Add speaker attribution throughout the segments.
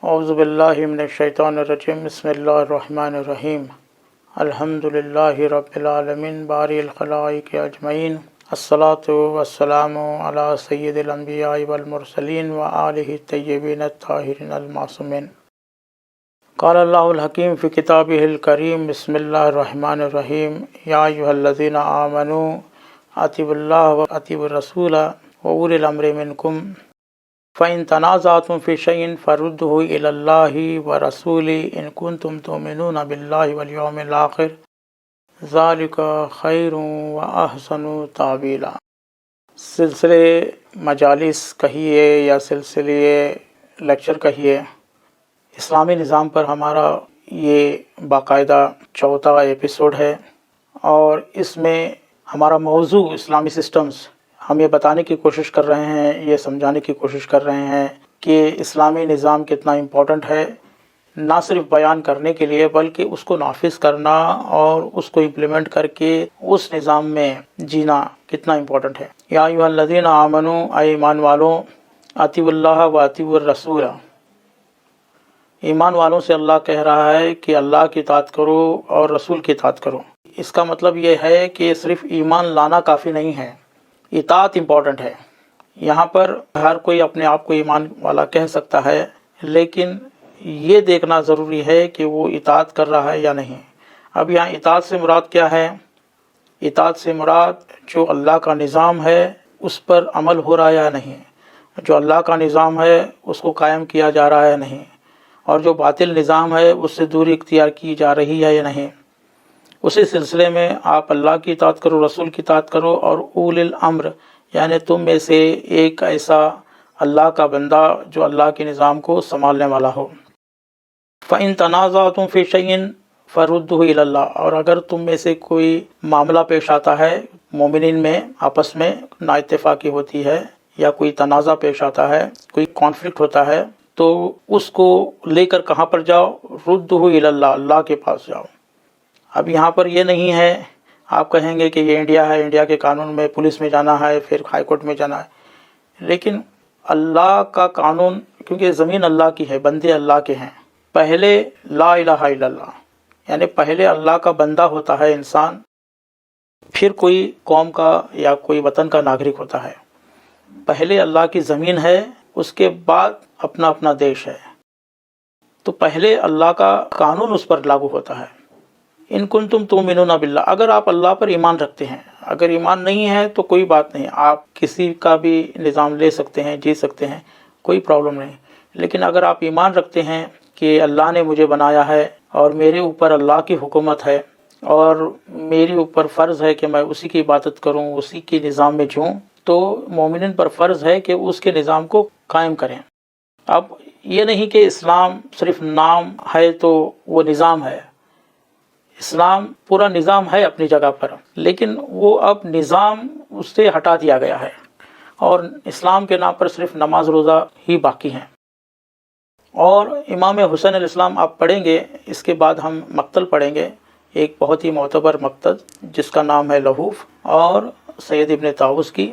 Speaker 1: اعوذ باللہ من الشیطان الرجیم بسم اللہ الرحمن الرحیم الحمدللہ رب العالمین باری الخلائق اجمعین الصلاۃ والسلام علی سید الانبیاء والمرسلین وآلہ الطیبین الطاہرین المعصومین۔ قال اللہ الحکیم فی کتابہ الکریم بسم اللہ الرحمن الرحیم یا ایھا الذین آمنوا اطیعوا اللہ واطیعوا الرسول واولی الامر منکم فَإِن تَنَازَعْتُمْ فِي شَيْءٍ فَرُدُّوهُ إِلَى اللَّهِ وَرَسُولِهِ إِن كُنتُمْ تُؤْمِنُونَ بِاللَّهِ وَالْيَوْمِ الْآخِرِ ذَلِكَ خَيْرٌ وَأَحْسَنُ تَأْوِيلًا۔ سلسلے مجالس کہیے یا سلسلے لیکچر کہیے، اسلامی نظام پر ہمارا یہ باقاعدہ چوتھا ایپیسوڈ ہے، اور اس میں ہمارا موضوع اسلامی سسٹمز ہم یہ بتانے کی کوشش کر رہے ہیں، یہ سمجھانے کی کوشش کر رہے ہیں کہ اسلامی نظام کتنا امپورٹنٹ ہے، نہ صرف بیان کرنے کے لیے بلکہ اس کو نافذ کرنا اور اس کو امپلیمنٹ کر کے اس نظام میں جینا کتنا امپورٹنٹ ہے۔ یا ایھا الذین آمنوا، اے ایمان والوں، اطیعوا اللہ و اطیعوا الرسول، ایمان والوں سے اللہ کہہ رہا ہے کہ اللہ کی اطاعت کرو اور رسول کی اطاعت کرو۔ اس کا مطلب یہ ہے کہ صرف ایمان لانا کافی نہیں ہے، اطاعت امپورٹنٹ ہے۔ یہاں پر ہر کوئی اپنے آپ کو ایمان والا کہہ سکتا ہے، لیکن یہ دیکھنا ضروری ہے کہ وہ اطاعت کر رہا ہے یا نہیں۔ اب یہاں اطاعت سے مراد کیا ہے؟ اطاعت سے مراد جو اللہ کا نظام ہے اس پر عمل ہو رہا ہے یا نہیں، جو اللہ کا نظام ہے اس کو قائم کیا جا رہا ہے یا نہیں، اور جو باطل نظام ہے اس سے دوری اختیار کی جا رہی ہے یا نہیں۔ اسی سلسلے میں آپ اللہ کی اطاعت کرو، رسول کی اطاعت کرو، اور اولی الامر یعنی تم میں سے ایک ایسا اللہ کا بندہ جو اللہ کے نظام کو سنبھالنے والا ہو۔ فَإِن تَنَازَعْتُمْ فِي شَيْءٍ فَرُدُّوهُ إِلَى اللَّهِ، اور اگر تم میں سے کوئی معاملہ پیش آتا ہے، مومنین میں آپس میں نا اتفاقی ہوتی ہے یا کوئی تنازع پیش آتا ہے، کوئی کانفلکٹ ہوتا ہے، تو اس کو لے کر کہاں پر جاؤ؟ رُدُّوهُ إِلَى اللَّهِ، اللہ کے پاس جاؤ۔ اب یہاں پر یہ نہیں ہے آپ کہیں گے کہ یہ انڈیا ہے، انڈیا کے قانون میں پولیس میں جانا ہے، پھر ہائی کورٹ میں جانا ہے، لیکن اللہ کا قانون، کیونکہ زمین اللہ کی ہے، بندے اللہ کے ہیں۔ پہلے لا الہ الا اللہ، یعنی پہلے اللہ کا بندہ ہوتا ہے انسان، پھر کوئی قوم کا یا کوئی وطن کا ناگرک ہوتا ہے۔ پہلے اللہ کی زمین ہے، اس کے بعد اپنا اپنا دیش ہے، تو پہلے اللہ کا قانون اس پر لاگو ہوتا ہے۔ ان کنتم تؤمنون باللہ، اگر آپ اللہ پر ایمان رکھتے ہیں، اگر ایمان نہیں ہے تو کوئی بات نہیں، آپ کسی کا بھی نظام لے سکتے ہیں، جی سکتے ہیں، کوئی پرابلم نہیں، لیکن اگر آپ ایمان رکھتے ہیں کہ اللہ نے مجھے بنایا ہے اور میرے اوپر اللہ کی حکومت ہے اور میرے اوپر فرض ہے کہ میں اسی کی عبادت کروں، اسی کے نظام میں جوں، تو مومنین پر فرض ہے کہ اس کے نظام کو قائم کریں۔ اب یہ نہیں کہ اسلام صرف نام ہے تو وہ نظام ہے، اسلام پورا نظام ہے اپنی جگہ پر، لیکن وہ اب نظام اس سے ہٹا دیا گیا ہے، اور اسلام کے نام پر صرف نماز روزہ ہی باقی ہیں۔ اور امام حسین علیہ السلام آپ پڑھیں گے، اس کے بعد ہم مقتل پڑھیں گے، ایک بہت ہی معتبر مقتل جس کا نام ہے لہوف، اور سید ابن طاووس کی،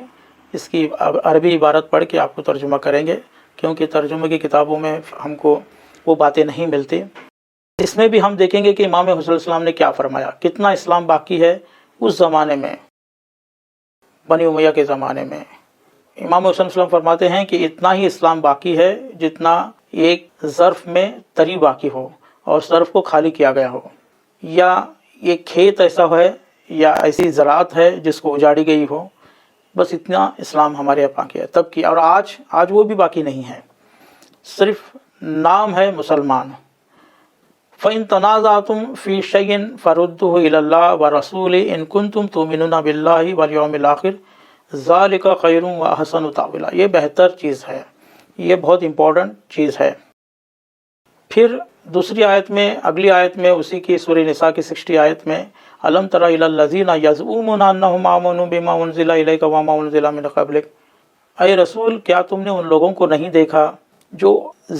Speaker 1: اس کی عربی عبارت پڑھ کے آپ کو ترجمہ کریں گے، کیونکہ ترجمے کی کتابوں میں ہم کو وہ باتیں نہیں ملتی۔ اس میں بھی ہم دیکھیں گے کہ امام حسین علیہ السلام نے کیا فرمایا، کتنا اسلام باقی ہے اس زمانے میں، بنی امیہ کے زمانے میں۔ امام حسین علیہ السلام فرماتے ہیں کہ اتنا ہی اسلام باقی ہے جتنا ایک ظرف میں تری باقی ہو اور ظرف کو خالی کیا گیا ہو، یا ایک کھیت ایسا ہے یا ایسی زراعت ہے جس کو اجاڑی گئی ہو، بس اتنا اسلام ہمارے یہاں باقی ہے تب کی، اور آج وہ بھی باقی نہیں ہے، صرف نام ہے مسلمان۔ فَإِن تَنَازَعْتُمْ فِي شَيْءٍ فَرُدُّوهُ إِلَى اللَّهِ وَرَسُولِهِ إِن كُنتُمْ تُؤْمِنُونَ بِاللَّهِ وَالْيَوْمِ الْآخِرِ ذَلِكَ خَيْرٌ وَأَحْسَنُ تَأْوِيلًا، یہ بہتر چیز ہے، یہ بہت امپورٹنٹ چیز ہے۔ پھر دوسری آیت میں، اگلی آیت میں، اسی کی سورہ نساء کی 60 آیت میں، أَلَمْ تَرَ إِلَى الَّذِينَ يَزْعُمُونَ أَنَّهُمْ آمَنُوا بِمَا أُنزِلَ إِلَيْكَ وَمَا أُنزِلَ مِن قَبْلِكَ، اے رسول کیا تم نے ان لوگوں کو نہیں دیکھا جو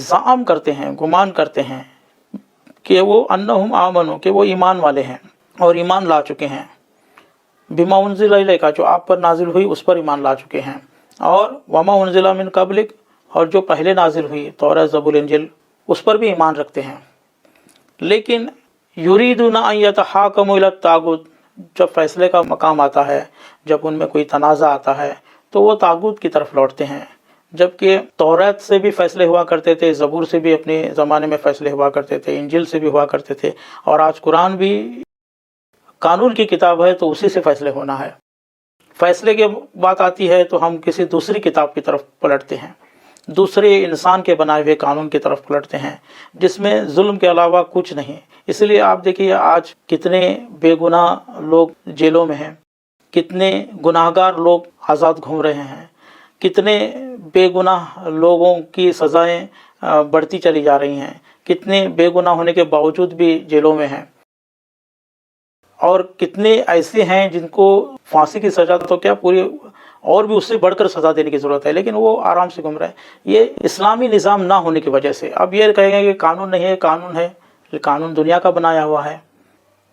Speaker 1: زعم کرتے ہیں، گمان کرتے ہیں کہ وہ انہم آمنو، کہ وہ ایمان والے ہیں اور ایمان لا چکے ہیں، بما انزل الیک، جو آپ پر نازل ہوئی اس پر ایمان لا چکے ہیں، اور وما انزل من قبلک، اور جو پہلے نازل ہوئی، توراۃ زبور انجیل اس پر بھی ایمان رکھتے ہیں، لیکن یریدون ان یتحاکموا الی الطاغوت، جب فیصلے کا مقام آتا ہے، جب ان میں کوئی تنازع آتا ہے تو وہ طاغوت کی طرف لوٹتے ہیں۔ جبکہ توریت سے بھی فیصلے ہوا کرتے تھے، زبور سے بھی اپنے زمانے میں فیصلے ہوا کرتے تھے، انجیل سے بھی ہوا کرتے تھے، اور آج قرآن بھی قانون کی کتاب ہے تو اسی سے فیصلے ہونا ہے۔ فیصلے کی بات آتی ہے تو ہم کسی دوسری کتاب کی طرف پلٹتے ہیں، دوسرے انسان کے بنائے ہوئے قانون کی طرف پلٹتے ہیں، جس میں ظلم کے علاوہ کچھ نہیں۔ اس لیے آپ دیکھیے آج کتنے بے گناہ لوگ جیلوں میں ہیں، کتنے گناہ گار لوگ آزاد گھوم رہے ہیں، کتنے بے گناہ لوگوں کی سزائیں بڑھتی چلی جا رہی ہیں، کتنے بے گناہ ہونے کے باوجود بھی جیلوں میں ہیں، اور کتنے ایسے ہیں جن کو پھانسی کی سزا تو کیا پوری اور بھی اس سے بڑھ کر سزا دینے کی ضرورت ہے، لیکن وہ آرام سے گھوم رہے ہیں۔ یہ اسلامی نظام نہ ہونے کی وجہ سے۔ اب یہ کہیں گے کہ قانون نہیں ہے، قانون ہے، قانون دنیا کا بنایا ہوا ہے،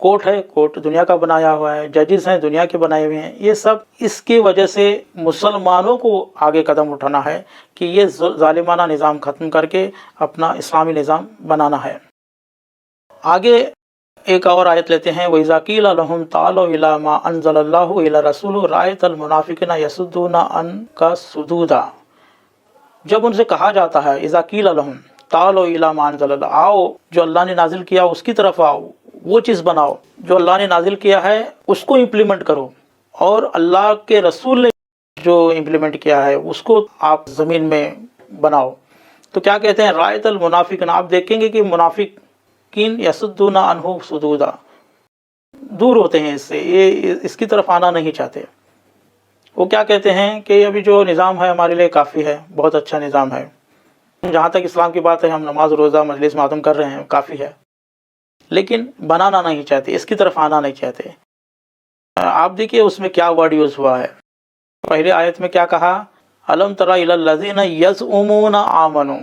Speaker 1: کورٹ ہے، کورٹ دنیا کا بنایا ہوا ہے، ججز ہیں دنیا کے بنائے ہوئے ہیں۔ یہ سب اس کی وجہ سے مسلمانوں کو آگے قدم اٹھانا ہے کہ یہ ظالمانہ نظام ختم کر کے اپنا اسلامی نظام بنانا ہے۔ آگے ایک اور آیت لیتے ہیں، وَإِذَا قِيلَ لَهُمْ تَعَالَوْا إِلَىٰ مَا أَنزَلَ اللَّهُ وَإِلَىٰ الرَّسُولِ رَأَيْتَ الْمُنَافِقِينَ يَصُدُّونَ عَنكَ صُدُودًا، جب ان سے کہا جاتا ہے اذا قیل لہم تعالوا الی ما انزل اللہ، آؤ جو اللہ نے نازل کیا اس کی طرف آؤ، وہ چیز بناؤ جو اللہ نے نازل کیا ہے اس کو امپلیمنٹ کرو، اور اللہ کے رسول نے جو امپلیمنٹ کیا ہے اس کو آپ زمین میں بناؤ۔ تو کیا کہتے ہیں، رایت المنافقین، آپ دیکھیں گے کہ منافقین یصدون عنہ صدودا، دور ہوتے ہیں اس سے، یہ اس کی طرف آنا نہیں چاہتے۔ وہ کیا کہتے ہیں کہ ابھی جو نظام ہے ہمارے لیے کافی ہے، بہت اچھا نظام ہے، جہاں تک اسلام کی بات ہے ہم نماز روزہ مجلس معتم کر رہے ہیں، کافی ہے، لیکن بنانا نہیں چاہتے، اس کی طرف آنا نہیں چاہتے۔ آپ دیکھیے اس میں کیا ورڈ یوز ہوا ہے۔ پہلے آیت میں کیا کہا، الم تری الی الذین یزعمون آمنوا،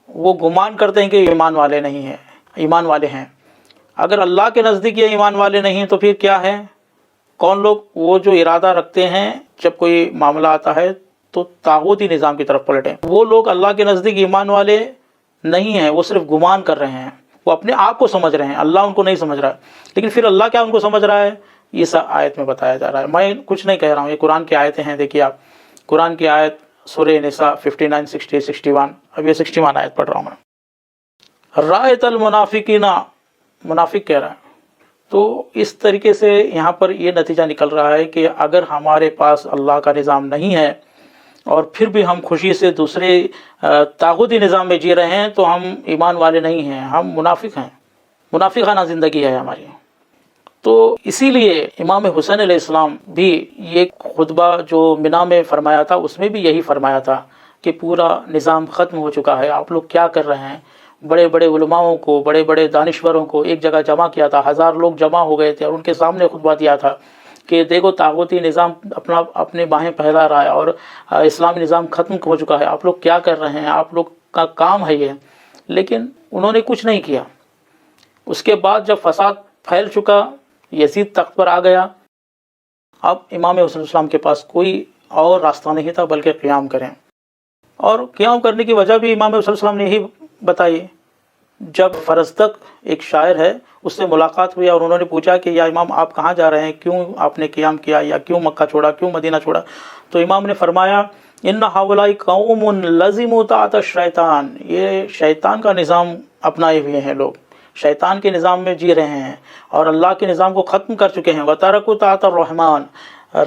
Speaker 1: وہ گمان کرتے ہیں کہ ایمان والے نہیں ہیں، ایمان والے ہیں۔ اگر اللہ کے نزدیک یہ ایمان والے نہیں تو پھر کیا ہے، کون لوگ، وہ جو ارادہ رکھتے ہیں جب کوئی معاملہ آتا ہے تو طاغوتی نظام کی طرف پلٹیں، وہ لوگ اللہ کے نزدیک ایمان والے نہیں ہیں، وہ صرف گمان کر رہے ہیں، وہ اپنے آپ کو سمجھ رہے ہیں، اللہ ان کو نہیں سمجھ رہا ہے۔ لیکن پھر اللہ کیا ان کو سمجھ رہا ہے، اس آیت میں بتایا جا رہا ہے۔ میں کچھ نہیں کہہ رہا ہوں، یہ قرآن کی آیتیں ہیں، دیکھیے آپ قرآن کی آیت سورہ نساء 59 60 61، اب یہ 61 آیت پڑھ رہا ہوں میں۔ رایت المنافقین، منافق کہہ رہا ہے۔ تو اس طریقے سے یہاں پر یہ نتیجہ نکل رہا ہے کہ اگر ہمارے پاس اللہ کا نظام نہیں ہے اور پھر بھی ہم خوشی سے دوسرے طاغوتی نظام میں جی رہے ہیں تو ہم ایمان والے نہیں ہیں، ہم منافق ہیں، منافقانہ زندگی ہے ہماری۔ تو اسی لیے امام حسین علیہ السلام بھی یہ خطبہ جو منا میں فرمایا تھا اس میں بھی یہی فرمایا تھا کہ پورا نظام ختم ہو چکا ہے، آپ لوگ کیا کر رہے ہیں۔ بڑے بڑے علماؤں کو، بڑے بڑے دانشوروں کو ایک جگہ جمع کیا تھا، 1000 لوگ جمع ہو گئے تھے اور ان کے سامنے خطبہ دیا تھا کہ دیکھو طاغوتی نظام اپنے باہیں پھیلا رہا ہے اور اسلامی نظام ختم ہو چکا ہے، آپ لوگ کیا کر رہے ہیں، آپ لوگ کا کام ہے یہ۔ لیکن انہوں نے کچھ نہیں کیا۔ اس کے بعد جب فساد پھیل چکا، یزید تخت پر آ گیا، اب امام حسین السلام کے پاس کوئی اور راستہ نہیں تھا بلکہ قیام کریں، اور قیام کرنے کی وجہ بھی امام حسین السلام نے یہی بتائی۔ جب فرزدق ایک شاعر ہے اس سے ملاقات ہوئی اور انہوں نے پوچھا کہ یا امام آپ کہاں جا رہے ہیں، کیوں آپ نے قیام کیا، یا کیوں مکہ چھوڑا، کیوں مدینہ چھوڑا، تو امام نے فرمایا ان ہؤلاء قوم لزموا طاعۃ الشیطان، یہ شیطان کا نظام اپنائے ہوئے ہیں، لوگ شیطان کے نظام میں جی رہے ہیں اور اللہ کے نظام کو ختم کر چکے ہیں۔ وترکوا طاعۃ الرحمن،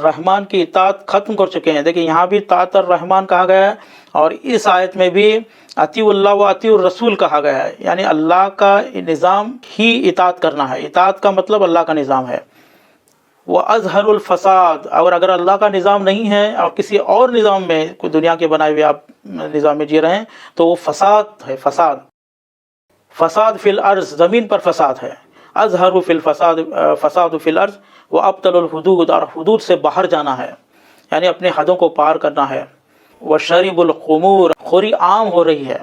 Speaker 1: رحمان کی اطاعت ختم کر چکے ہیں۔ دیکھیں یہاں بھی طاعت الرحمن کہا گیا ہے اور اس آیت میں بھی اطیعوا اللہ و اطیعوا الرسول کہا گیا ہے، یعنی اللہ کا نظام ہی اطاعت کرنا ہے۔ اطاعت کا مطلب اللہ کا نظام ہے۔ وَأَظْهَرُ الْفَسَاد، اور اگر اللہ کا نظام نہیں ہے اور کسی اور نظام میں، کوئی دنیا کے بنائے ہوئے آپ نظام میں جی رہے ہیں تو وہ فساد ہے، فساد فی الارض، زمین پر فساد ہے۔ اظہر فی الفساد، فساد فی الارض وابطل الحدود، اور حدود سے باہر جانا ہے، یعنی اپنے حدوں کو پار کرنا ہے۔ وشرب الخمور، خوری عام ہو رہی ہے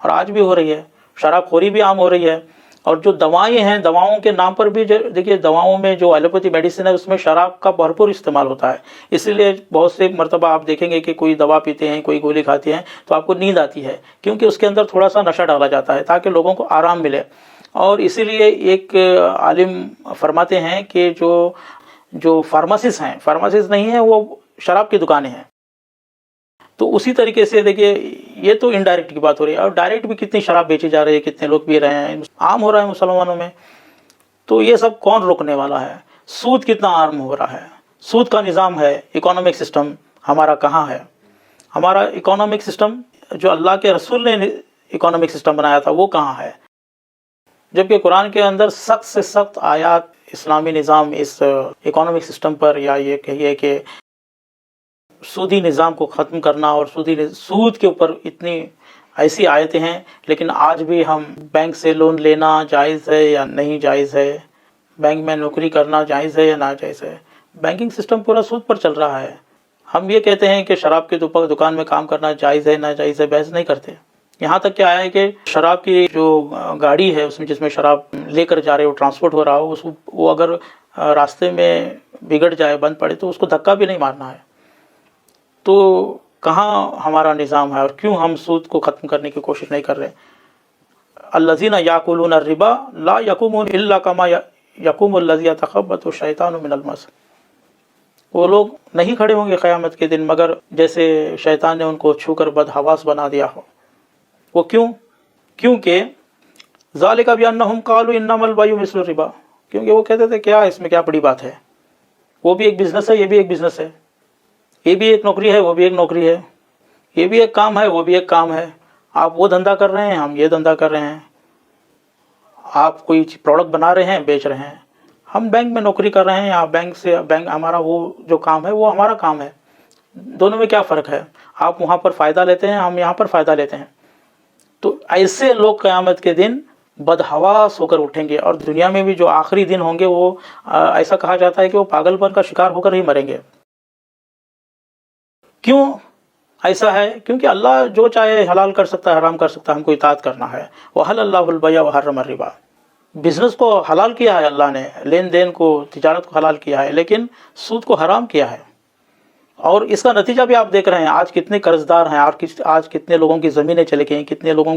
Speaker 1: اور آج بھی ہو رہی ہے، شراب خوری بھی عام ہو رہی ہے، اور جو دوائیں ہیں، دواؤں کے نام پر بھی دیکھیے دواؤں میں جو ایلوپیتھی میڈیسن ہے اس میں شراب کا بھرپور استعمال ہوتا ہے. اسی لیے بہت سے مرتبہ آپ دیکھیں گے کہ کوئی دوا پیتے ہیں، کوئی گولی کھاتے ہیں تو آپ کو نیند آتی ہے، کیونکہ اس کے اندر تھوڑا سا نشہ ڈالا جاتا ہے تاکہ لوگوں کو آرام ملے. اور اسی لیے ایک عالم فرماتے ہیں کہ جو فارماسسٹ ہیں، فارماسسٹ نہیں ہیں، وہ شراب کی دکانیں ہیں. تو اسی طریقے سے دیکھیے یہ تو انڈائریکٹ کی بات ہو رہی ہے، اور ڈائریکٹ بھی کتنی شراب بیچی جا رہی ہے، کتنے لوگ پی رہے ہیں، عام ہو رہا ہے مسلمانوں میں. تو یہ سب کون روکنے والا ہے؟ سود کتنا عام ہو رہا ہے، سود کا نظام ہے، اکنامک سسٹم ہمارا کہاں ہے؟ ہمارا اکنامک سسٹم جو اللہ کے رسول نے اکنامک سسٹم بنایا تھا وہ کہاں ہے؟ جبکہ قرآن کے اندر سخت سے سخت آیات اسلامی نظام اس اکنامک سسٹم پر، یا یہ کہیے کہ سودی نظام کو ختم کرنا، اور سود کے اوپر اتنی ایسی آیتیں ہیں. لیکن آج بھی ہم بینک سے لون لینا جائز ہے یا نہیں جائز ہے، بینک میں نوکری کرنا جائز ہے یا ناجائز ہے. بینکنگ سسٹم پورا سود پر چل رہا ہے. ہم یہ کہتے ہیں کہ شراب کی دکان میں کام کرنا جائز ہے ناجائز ہے، بحث نہیں کرتے. یہاں تک کیا ہے کہ شراب کی جو گاڑی ہے اس میں جس میں شراب لے کر جا رہے ہو، ٹرانسپورٹ ہو رہا ہو، وہ اگر راستے میں بگڑ جائے، بند پڑے، تو اس کو دھکا بھی نہیں مارنا ہے. تو کہاں ہمارا نظام ہے، اور کیوں ہم سود کو ختم کرنے کی کوشش نہیں کر رہے؟ الذین یاکلون الربا لا یقومون الا کما یقوم الذی یتخبطہ الشیطان من المس. وہ لوگ نہیں کھڑے ہوں گے قیامت کے دن مگر جیسے شیطان نے ان کو چھو کر بدحواس بنا دیا ہو. وہ کیونکہ ذالک بانہم قالوا انما البیع مثل الربا، کیونکہ وہ کہتے تھے کیا اس میں کیا بڑی بات ہے، وہ بھی ایک بزنس ہے، یہ بھی ایک بزنس ہے، یہ بھی ایک نوکری ہے، وہ بھی ایک نوکری ہے، یہ بھی ایک کام ہے، وہ بھی ایک کام ہے. آپ وہ دھندا کر رہے ہیں، ہم یہ دھندا کر رہے ہیں. آپ کوئی پروڈکٹ بنا رہے ہیں، بیچ رہے ہیں، ہم بینک میں نوکری کر رہے ہیں، آپ بینک ہمارا وہ جو کام ہے وہ ہمارا کام ہے. دونوں میں کیا فرق ہے؟ آپ وہاں پر فائدہ لیتے ہیں، ہم یہاں پر فائدہ لیتے ہیں. تو ایسے لوگ قیامت کے دن بدحواس ہو کر اٹھیں گے، اور دنیا میں بھی جو آخری دن ہوں گے وہ ایسا کہا جاتا ہے کہ وہ پاگل پن کا شکار ہو کر ہی مریں گے. کیوں ایسا ہے؟ کیونکہ اللہ جو چاہے حلال کر سکتا ہے، حرام کر سکتا ہے، ہم کو اطاعت کرنا ہے. وَحَلَّ اللَّهُ الْبَيْعَ وَحَرَّمَ الرِّبَا. بزنس کو حلال کیا ہے اللہ نے، لین دین کو، تجارت کو حلال کیا ہے، لیکن سود کو حرام کیا ہے. اور اس کا نتیجہ بھی آپ دیکھ رہے ہیں، آج کتنے قرض دار ہیں، آج کتنے لوگوں کی زمینیں چلے گئی ہیں، کتنے لوگوں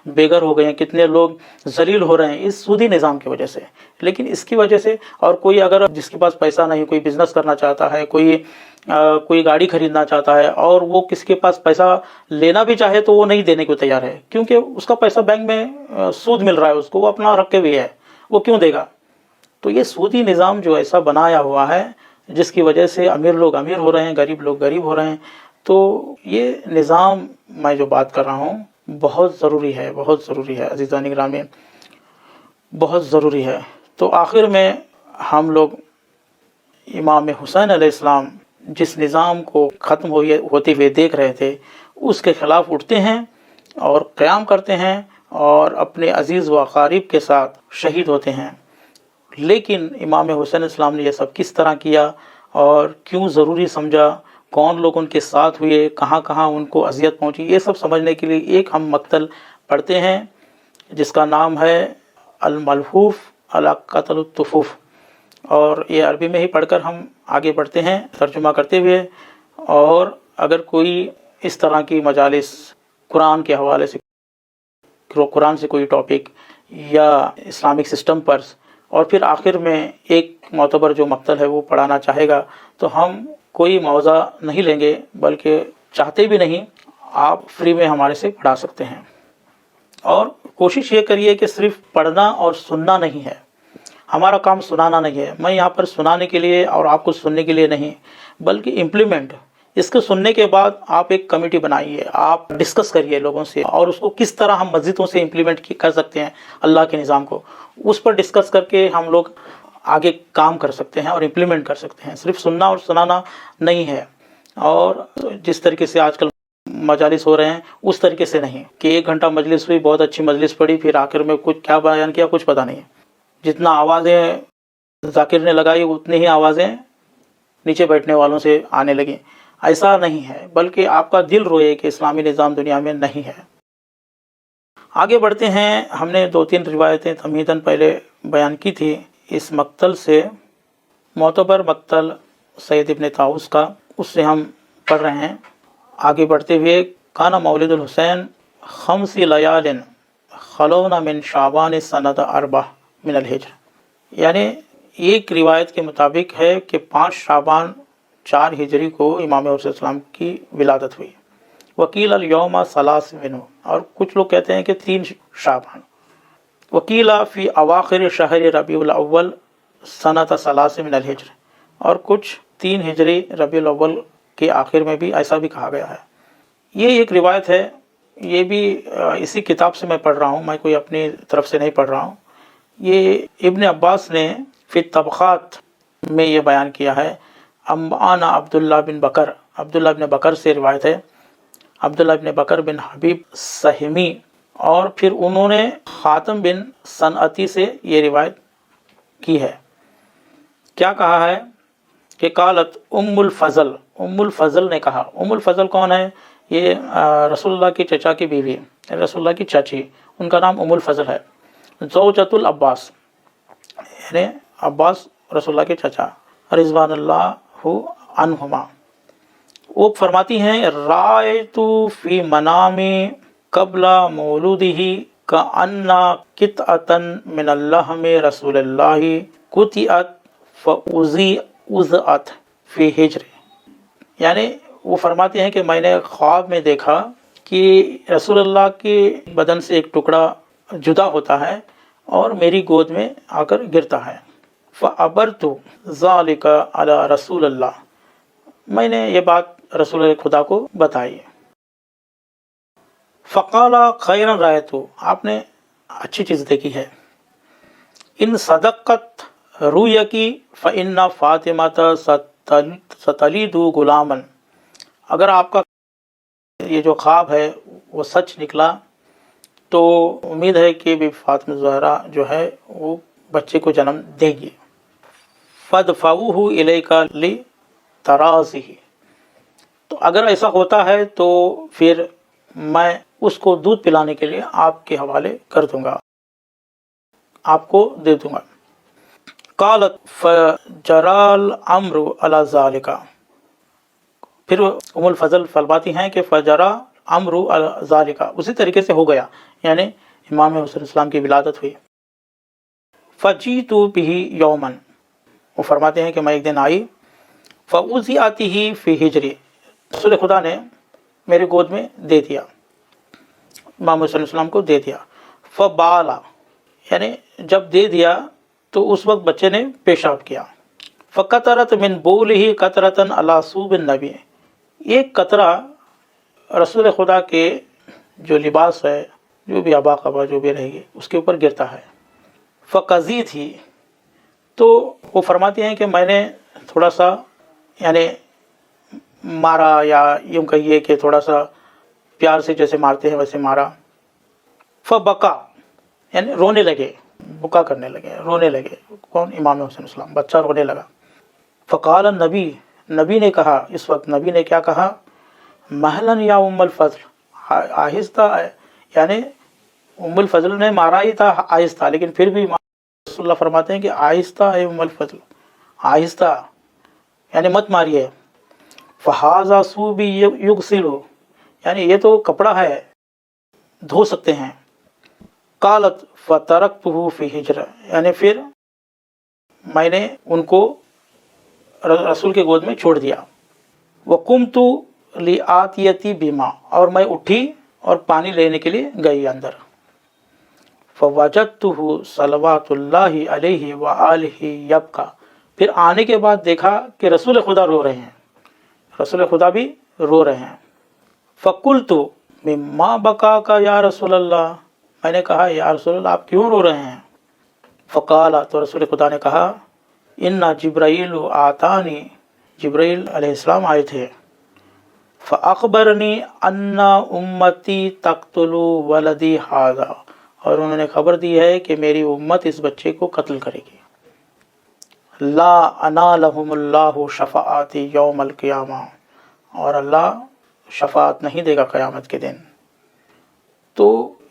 Speaker 1: بے گھر ہو گئے ہیں، کتنے لوگ ذلیل ہو رہے ہیں اس سودی نظام کی وجہ سے. لیکن اس کی وجہ سے، اور کوئی اگر جس کے پاس پیسہ نہیں، کوئی بزنس کرنا چاہتا ہے، کوئی گاڑی خریدنا چاہتا ہے، اور وہ کسی کے پاس پیسہ لینا بھی چاہے تو وہ نہیں دینے کو تیار ہے، کیونکہ اس کا پیسہ بینک میں سود مل رہا ہے اس کو، وہ اپنا رکھے ہوئے ہے، وہ کیوں دے گا؟ تو یہ سودی نظام جو ایسا بنایا ہوا ہے جس کی وجہ سے امیر لوگ امیر ہو رہے ہیں، غریب لوگ غریب ہو رہے ہیں. تو یہ نظام میں جو بات کر رہا ہوں بہت ضروری ہے، بہت ضروری ہے عزیزان گرامی، بہت ضروری ہے. تو آخر میں ہم لوگ امام حسین علیہ السلام جس نظام کو ختم ہوتے ہوئے دیکھ رہے تھے اس کے خلاف اٹھتے ہیں اور قیام کرتے ہیں، اور اپنے عزیز و اقارب کے ساتھ شہید ہوتے ہیں. لیکن امام حسین علیہ السلام نے یہ سب کس طرح کیا اور کیوں ضروری سمجھا، کون لوگ ان کے ساتھ ہوئے، کہاں کہاں ان کو اذیت پہنچی، یہ سب سمجھنے کے لیے ایک ہم مقتل پڑھتے ہیں جس کا نام ہے الملحوف علی قتل الطفوف. اور یہ عربی میں ہی پڑھ کر ہم آگے بڑھتے ہیں ترجمہ کرتے ہوئے. اور اگر کوئی اس طرح کی مجالس قرآن کے حوالے سے، قرآن سے کوئی ٹاپک یا اسلامک سسٹم پر، اور پھر آخر میں ایک معتبر جو مقتل ہے وہ پڑھانا چاہے گا، تو ہم کوئی معاوضہ نہیں لیں گے، بلکہ چاہتے بھی نہیں، آپ فری میں ہمارے سے پڑھا سکتے ہیں. اور کوشش یہ کریے کہ صرف پڑھنا اور سننا نہیں ہے، ہمارا کام سنانا نہیں ہے. میں یہاں پر سنانے کے لیے اور آپ کو سننے کے لیے نہیں، بلکہ امپلیمنٹ. اس کو سننے کے بعد آپ ایک کمیٹی بنائیے، آپ ڈسکس کریے لوگوں سے، اور اس کو کس طرح ہم مسجدوں سے امپلیمنٹ کر سکتے ہیں اللہ کے نظام کو، اس پر ڈسکس کر کے ہم لوگ آگے کام کر سکتے ہیں اور امپلیمنٹ کر سکتے ہیں. صرف سننا اور سنانا نہیں ہے. اور جس طریقے سے آج کل مجالس ہو رہے ہیں اس طریقے سے نہیں کہ 1 گھنٹہ مجلس ہوئی، بہت اچھی مجلس پڑھی، پھر آخر میں کچھ کیا بیان کیا کچھ پتہ نہیں. جتنا آوازیں ذاکر نے لگائی اتنی ہی آوازیں نیچے بیٹھنے والوں سے آنے لگیں. ایسا نہیں ہے، بلکہ آپ کا دل روئے کہ اسلامی نظام دنیا میں نہیں ہے. آگے بڑھتے ہیں. ہم نے 2-3 روایتیں تمہیداً پہلے بیان کی تھی اس مقتل سے. معتبر مقتل سید ابن طاؤس کا، اس سے ہم پڑھ رہے ہیں. آگے بڑھتے ہوئے کانا مولد الحسین 5 لیال خلون من شعبان سنۃ 4 من الہجر، یعنی ایک روایت کے مطابق ہے کہ 5 شعبان 4 ہجری کو امام حسین السلام کی ولادت ہوئی. وکیل الیوم 3 منہ، اور کچھ لوگ کہتے ہیں کہ 3 شعبان. وکیل فی اواخر شہر ربیع الاول سنۃ 3 من الہجر، اور کچھ 3 ہجری ربیع الاول کے آخر میں بھی ایسا بھی کہا گیا ہے. یہ ایک روایت ہے، یہ بھی اسی کتاب سے میں پڑھ رہا ہوں، میں کوئی اپنی طرف سے نہیں پڑھ رہا ہوں. یہ ابن عباس نے فی الطبقات میں یہ بیان کیا ہے. انبانا عبداللہ بن بکر، عبداللہ بن بکر سے روایت ہے، عبداللہ بن بکر بن حبیب سہمی، اور پھر انہوں نے خاتم بن صنعتی سے یہ روایت کی ہے. کیا کہا ہے کہ قالت ام الفضل، ام الفضل نے کہا. ام الفضل کون ہے؟ یہ رسول اللہ کی چچا کی بیوی، رسول اللہ کی چاچی، ان کا نام ام الفضل ہے. زوجۃ العباس، یعنی عباس رسول اللہ کے چچا رضوان اللہ عنہما. وہ فرماتی ہیں رأیت فی منامی قبل مولودہ کأن قطعۃ من اللحم رسول اللہ قطعت فأوضعت فی حجر، یعنی وہ فرماتے ہیں کہ میں نے خواب میں دیکھا کہ رسول اللہ کے بدن سے ایک ٹکڑا جدا ہوتا ہے اور میری گود میں آ کر گرتا ہے. فَأَبَرْتُ ذَلِكَ عَلَى رسول اللہ، میں نے یہ بات رسول خدا کو بتائی. فقال خیرا رأیت، آپ نے اچھی چیز دیکھی ہے. ان صدقت رؤیکی فإن فاطمہ ستلد غلاما، اگر آپ کا یہ جو خواب ہے وہ سچ نکلا تو امید ہے کہ بھی فاطمہ زہرا جو ہے وہ بچے کو جنم دے گی. فادفعوہ الیک لتراضہ، تو اگر ایسا ہوتا ہے تو پھر میں اس کو دودھ پلانے کے لیے آپ کے حوالے کر دوں گا، آپ کو دے دوں گا. قالت فجرى الامر على ذلك، پھر ام الفضل فرماتی ہیں کہ فجرى امر على ذلك، اسی طریقے سے ہو گیا، یعنی امام حسین السلام کی ولادت ہوئی. فجئت به یوما، وہ فرماتے ہیں کہ میں ایک دن آئی. فوضعته فی حجری، رسول خدا نے میرے گود میں دے دیا، امام حسین السلام کو دے دیا. فبالا، یعنی جب دے دیا تو اس وقت بچے نے پیشاب کیا. فقطرت من بولہ قطرۃ علی ثوب النبی، ایک قطرہ رسول خدا کے جو لباس ہے، جو بھی آبا قبا جو بھی رہے گی اس کے اوپر گرتا ہے. فقضی تھی، تو وہ فرماتی ہیں کہ میں نے تھوڑا سا یعنی مارا، یا یوں کہیے کہ تھوڑا سا پیار سے جیسے مارتے ہیں ویسے مارا. فبکا، یعنی رونے لگے، بکا کرنے لگے، رونے لگے. کون؟ امام حسین السلام، بچہ رونے لگا. فقال النبی، نبی نے کہا، اس وقت نبی نے کیا کہا؟ مہلاً یا ام الفضل، آہستہ، یعنی ام الفضل نے مارا ہی تھا آہستہ، لیکن پھر بھی رسول اللہ فرماتے ہیں کہ آہستہ ہے ام الفضل، آہستہ، یعنی مت ماریے. فہذا ثوب یغسل، یعنی یہ تو کپڑا ہے، دھو سکتے ہیں. قالت فترکتہ فی حجر، یعنی پھر میں نے ان کو رسول کے گود میں چھوڑ دیا. وقمت لآتیتی بما، اور میں اٹھی اور پانی لینے کے لیے گئی اندر. فوجدتہ صلوات اللہ علیہ وآلہ یبکا، پھر آنے کے بعد دیکھا کہ رسول خدا رو رہے ہیں، رسول خدا بھی رو رہے ہیں. فقلت مما بکاک یا رسول اللہ، میں نے کہا یا رسول اللہ آپ کیوں رو رہے ہیں؟ فقال، تو رسول خدا نے کہا ان جبرائیل آتانی، جبرائیل علیہ السلام آئے تھے. فاخبرنی ان امتی تقتل ولدی ھذا، اور انہوں نے خبر دی ہے کہ میری امت اس بچے کو قتل کرے گی. لا انالہم اللہ شفاعت یوم القیامہ، اور اللہ شفاعت نہیں دے گا قیامت کے دن. تو